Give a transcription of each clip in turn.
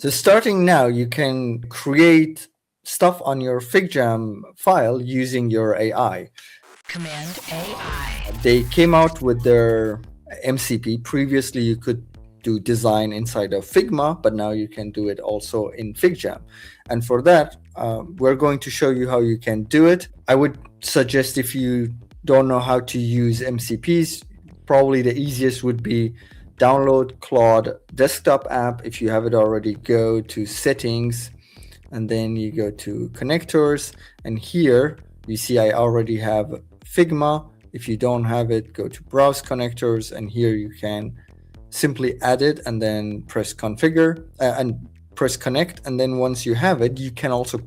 So starting now, you can create stuff on your Figjam file using your AI. Command AI. They came out with their MCP. Previously, you could do design inside of Figma, but now you can do it also in Figjam. And for that, we're going to show you how you can do it. I would suggest, if you don't know how to use MCPs, probably the easiest would be download Claude desktop app. If you have it already, go to settings, and then you go to connectors, and here you see I already have Figma. If you don't have it, go to browse connectors, and here you can simply add it and then press configure and press connect. And then once you have it, you can also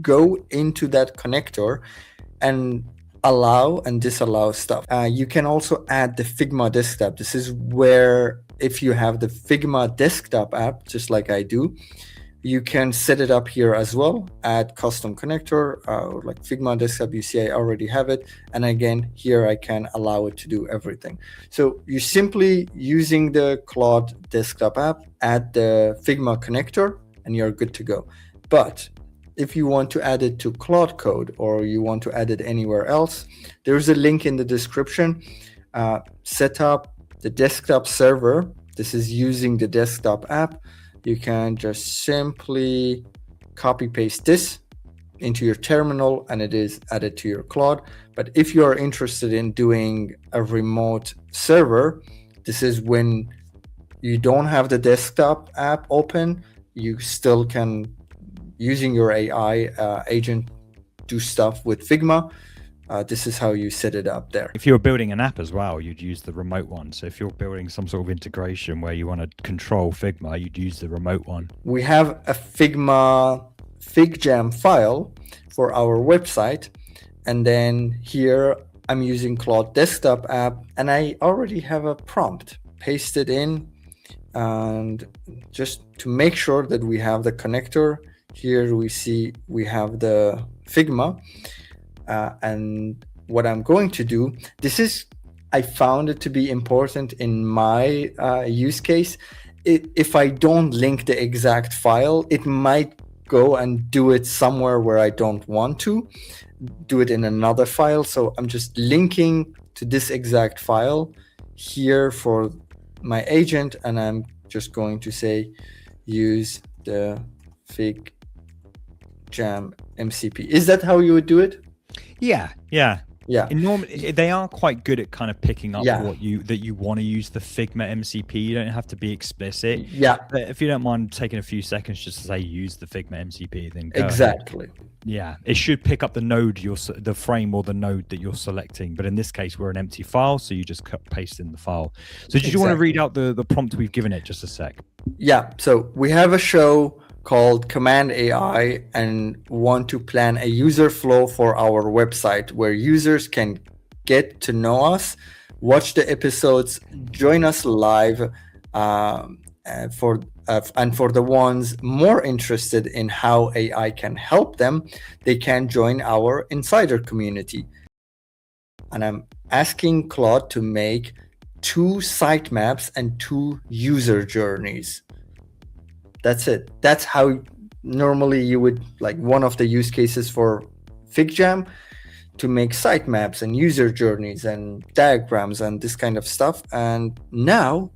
go into that connector and allow and disallow stuff. You can also add the Figma desktop. This is where, if you have the Figma desktop app, just like I do, you can set it up here as well. Add custom connector, like Figma desktop. You see I already have it. And again, here I can allow it to do everything. So you simply, using the Claude desktop app, add the Figma connector, and you're good to go. But if you want to add it to Claude Code, or you want to add it anywhere else, there's a link in the description. Set up the desktop server. This is using the desktop app. You can just simply copy paste this into your terminal, and it is added to your Claude. But if you are interested in doing a remote server, this is when you don't have the desktop app open, you still can, using your AI agent, do stuff with Figma. This is how you set it up there. If you were building an app as well, you'd use the remote one. So if you're building some sort of integration where you want to control Figma, you'd use the remote one. We have a Figjam file for our website. And then here I'm using Claude desktop app, and I already have a prompt. Paste it in, and just to make sure that we have the connector, here we see we have the Figma. And what I'm going to do, this is, I found it to be important in my use case. If I don't link the exact file, it might go and do it somewhere where I don't want to do it in another file. So I'm just linking to this exact file here for my agent, and I'm just going to say use the Figjam MCP. Is that how you would do it? Yeah. Normally, they are quite good at kind of picking up that you want to use the Figma MCP. You don't have to be explicit. Yeah. But if you don't mind taking a few seconds just to say use the Figma MCP, then go exactly. ahead. Yeah, it should pick up the node the frame or the node that you're selecting. But in this case, we're an empty file, so you just paste in the file. So did you want to read out the prompt we've given it just a sec? Yeah. So we have a show called Command AI and want to plan a user flow for our website where users can get to know us, watch the episodes, join us live, and for the ones more interested in how AI can help them, they can join our insider community. And I'm asking Claude to make 2 sitemaps and 2 user journeys. That's it. That's how normally you would, like, one of the use cases for Figjam, to make sitemaps and user journeys and diagrams and this kind of stuff. And now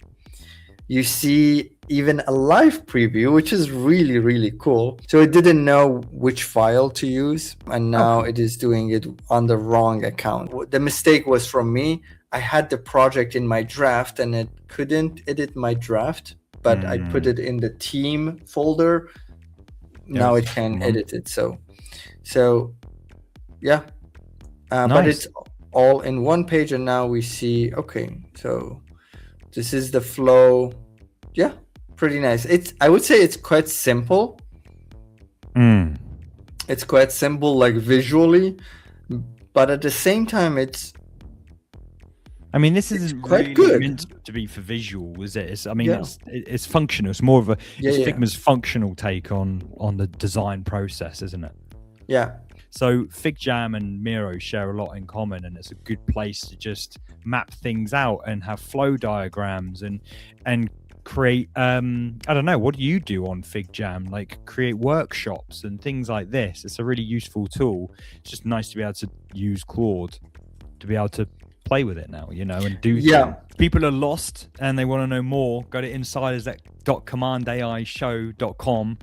you see even a live preview, which is really, really cool. So it didn't know which file to use, and now it is doing it on the wrong account. The mistake was from me. I had the project in my draft and it couldn't edit my draft, but I put it in the team folder. Now it can edit it. So yeah. Nice. But it's all in one page, and now we see, okay, so this is the flow. Yeah, pretty nice. I would say it's quite simple. It's quite simple, like visually, but at the same time, I mean, this isn't quite really good. meant to be for visual, is it? It's functional. It's more of it's Figma's functional take on the design process, isn't it? Yeah. So Figjam and Miro share a lot in common, and it's a good place to just map things out and have flow diagrams and create I don't know, what do you do on Figjam? Like create workshops and things like this. It's a really useful tool. It's just nice to be able to use Claude to be able to play with it now, you know, and do things. People are lost and they want to know more. Go to insiders.cmd+AI show.com,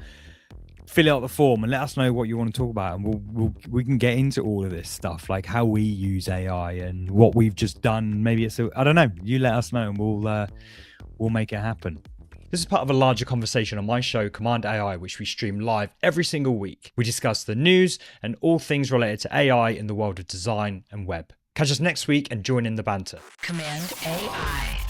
fill out the form and let us know what you want to talk about, and we can get into all of this stuff, like how we use AI and what we've just done. Maybe it's I don't know, you let us know and we'll make it happen. This is part of a larger conversation on my show, Command AI, which we stream live every single week. We discuss the news and all things related to AI in the world of design and web. Catch us next week and join in the banter. Command AI.